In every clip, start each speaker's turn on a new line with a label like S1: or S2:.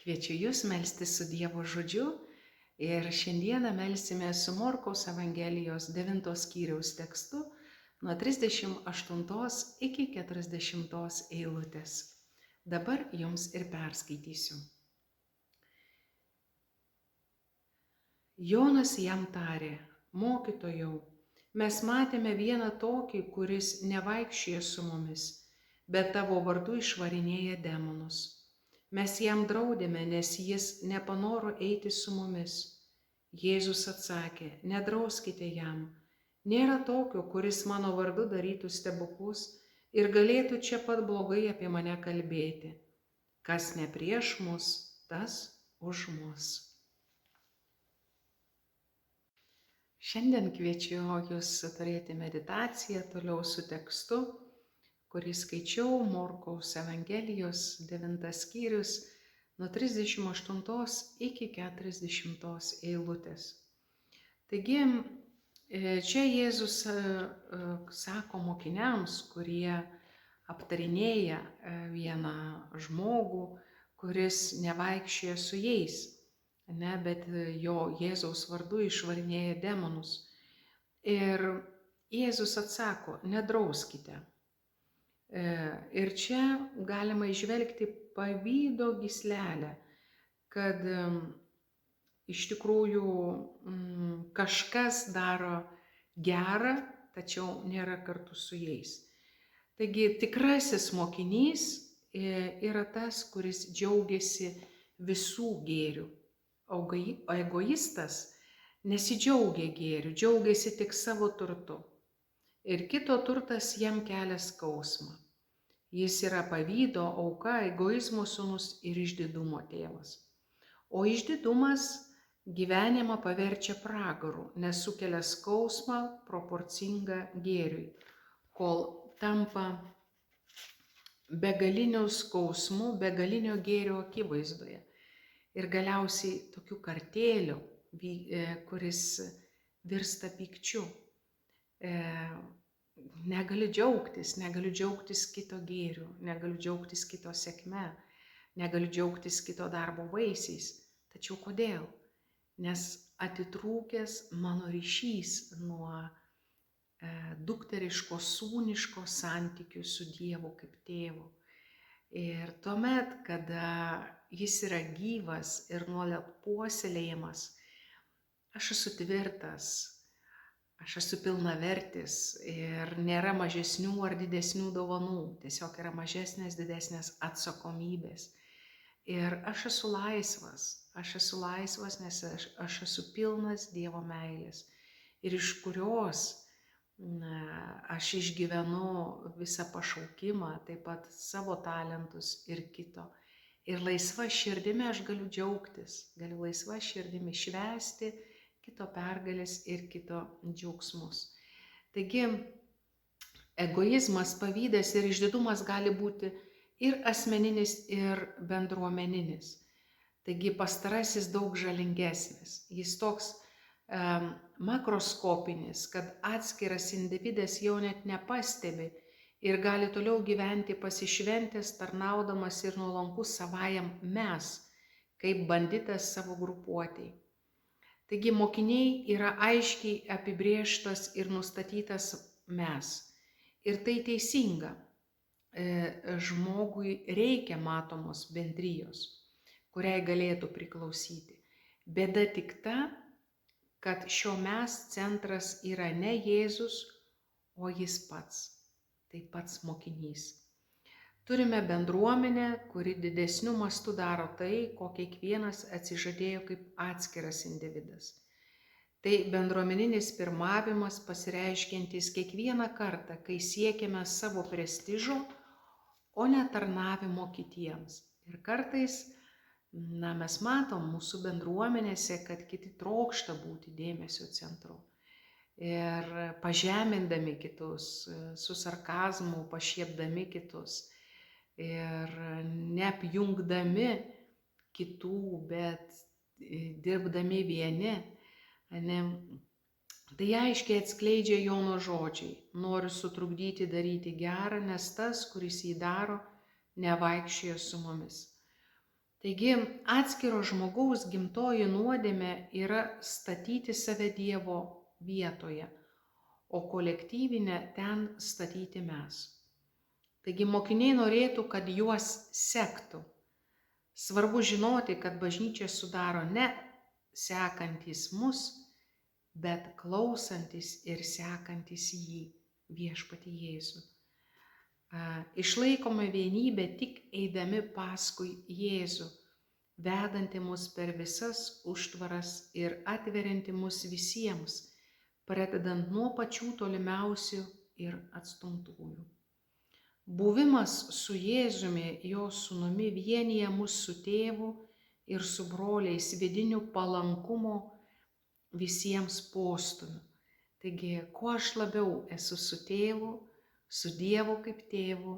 S1: Kviečiu Jūs melstis su Dievo žodžiu ir šiandieną melsime su Morkaus Evangelijos 9 skyriaus tekstu nuo 38 iki 40 eilutės. Dabar Jums ir perskaitysiu. Jonas jam tarė: Mokytojau, mes matėme vieną tokį, kuris nevaikščioja su mumis, bet tavo vardu išvarinėja demonus. Mes jam draudėme, nes jis nepanoro eiti su mumis. Jėzus atsakė: Nedrauskite jam. Nėra tokio, kuris mano vardu darytų stebuklus ir galėtų čia pat blogai apie mane kalbėti. Kas ne prieš mus, tas už mus. Šiandien kviečiu Jūs turėti meditaciją toliau su tekstu, kurį skaičiau Morkaus Evangelijos 9 skyrius nuo 38 iki 40 eilutės. Taigi, čia Jėzus sako mokiniams, kurie aptarinėja vieną žmogų, kuris nevaikščioja su jais, bet jo Jėzaus vardu išvarinėja demonus. Ir Jėzus atsako: Nedrauskite. Ir čia galima įžvelgti pavydo gyslelę, kad iš tikrųjų kažkas daro gerą, tačiau nėra kartu su jais. Taigi tikrasis mokinys yra tas, kuris džiaugiasi visų gėrių. O egoistas nesidžiaugia gėriu, džiaugiasi tik savo turtu. Ir kito turtas jam kelia skausmą. Jis yra pavydo auka, egoizmo sūnus ir išdidumo tėvas. O išdidumas gyvenimą paverčia pragaru, nes sukelia skausmą proporcingą gėriui, kol tampa begaliniu skausmu, begalinio gėrio akivaizdoje. Ir galiausiai tokiu kartėliu, kuris virsta pykčiu. Negaliu džiaugtis kito gėriu, negaliu džiaugtis kito sėkme, negaliu džiaugtis kito darbo vaisiais. Tačiau kodėl? Nes atitrūkęs mano ryšys nuo dukteriško, sūniško santykių su Dievu kaip tėvu. Ir tuomet, kada jis yra gyvas ir nuolat puoselėjimas, aš esu tvirtas, aš esu pilnavertis ir nėra mažesnių ar didesnių dovanų, tiesiog yra mažesnės, didesnės atsakomybės. Ir aš esu laisvas, nes aš esu pilnas Dievo meilės ir iš kurios aš išgyvenu visą pašaukimą, taip pat savo talentus ir kito. Ir laisva širdimi aš galiu džiaugtis, galiu laisva širdimi švęsti kito pergalės ir kito džiaugsmus. Taigi, egoizmas, pavydas ir išdidumas gali būti ir asmeninis, ir bendruomeninis. Taigi, pastarasis daug žalingesnis. Jis toks makroskopinis, kad atskiras individas jau net nepastebi ir gali toliau gyventi pasišventęs, tarnaudamas ir nuolankus savajam mes, kaip banditas savo grupuotei. Taigi mokiniai yra aiškiai apibrėžtas ir nustatytas mes. Ir tai teisinga. Žmogui reikia matomos bendrijos, kuriai galėtų priklausyti. Bėda tik ta, kad šio mes centras yra ne Jėzus, o jis pats, tai pats mokinys. Turime bendruomenę, kuri didesniu mastu daro tai, ko kiekvienas atsižadėjo kaip atskiras individas. Tai bendruomeninis pirmavimas pasireiškiantis kiekvieną kartą, kai siekiame savo prestižo, o ne tarnavimo kitiems. Ir kartais mes matom mūsų bendruomenėse, kad kiti trokšta būti dėmesio centru. Ir pažemindami kitus, su sarkazmu pašiepdami kitus ir neapjungdami kitų, bet dirbdami vieni. Tai aiškiai atskleidžia Jono žodžiai: noriu sutrukdyti daryti gerą, nes tas, kuris jį daro, nevaikščioja su mumis. Taigi atskiro žmogaus gimtoji nuodėmė yra statyti save Dievo vietoje, o kolektyvinę ten statyti mes. Taigi mokiniai norėtų, kad juos sektų. Svarbu žinoti, kad bažnyčią sudaro ne sekantys mus, bet klausantis ir sekantis jį, viešpatį Jėzų. Išlaikome vienybę tik eidami paskui Jėzų, vedanti mus per visas užtvaras ir atverianti mus visiems, pradedant nuo pačių tolimiausių ir atstumtųjų. Buvimas su Jėzumi, jo sūnumi, vienija mus su tėvu ir su broliais vidiniu palankumo visiems postumiu. Taigi, kuo aš labiau esu su tėvu, su Dievu kaip tėvu,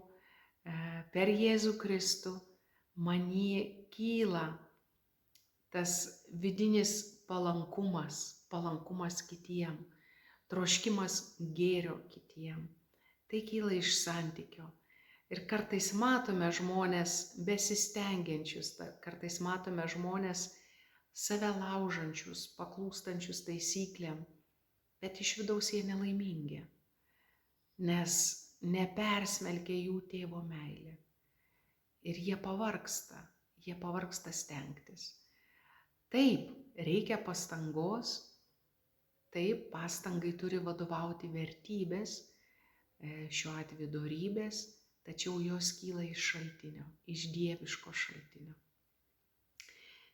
S1: per Jėzų Kristų, manyje kyla tas vidinis palankumas kitiem, troškimas gėrio kitiem. Tai kyla iš santykio. Ir kartais matome žmonės besistengiančius, kartais matome žmonės save laužančius, paklūstančius taisyklėm, bet iš vidaus jie nelaimingi, nes nepersmelkia jų tėvo meilė. Ir jie pavargsta stengtis. Taip, reikia pastangos, taip, pastangai turi vadovauti vertybės, šiuo atveju dorybės, tačiau jos kyla iš šaltinio, iš dieviško šaltinio.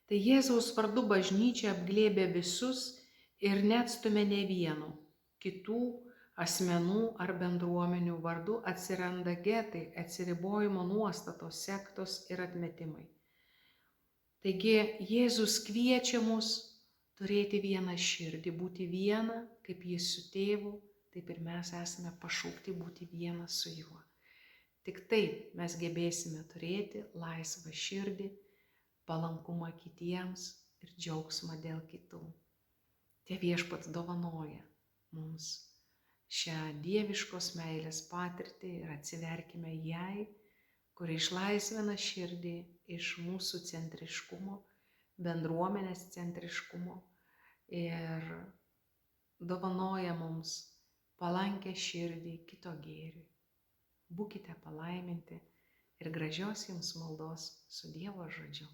S1: Tai Jėzaus vardu bažnyčia apglėbia visus ir neatstumia ne vieno. Kitų asmenų ar bendruomenių vardu atsiranda getai, atsiribojimo nuostatos, sektos ir atmetimai. Taigi Jėzus kviečia mus turėti vieną širdį, būti viena, kaip jis su tėvu, taip ir mes esame pašaukti būti viena su juo. Tik taip mes gebėsime turėti laisvą širdį, palankumą kitiems ir džiaugsmą dėl kitų. Tie Viešpats dovanoja mums šią dieviškos meilės patirtį ir atsiverkime jai, kuri išlaisvina širdį iš mūsų centriškumo, bendruomenės centriškumo ir dovanoja mums palankę širdį kito gėriui. Būkite palaiminti ir gražios jums maldos su Dievo žodžiu.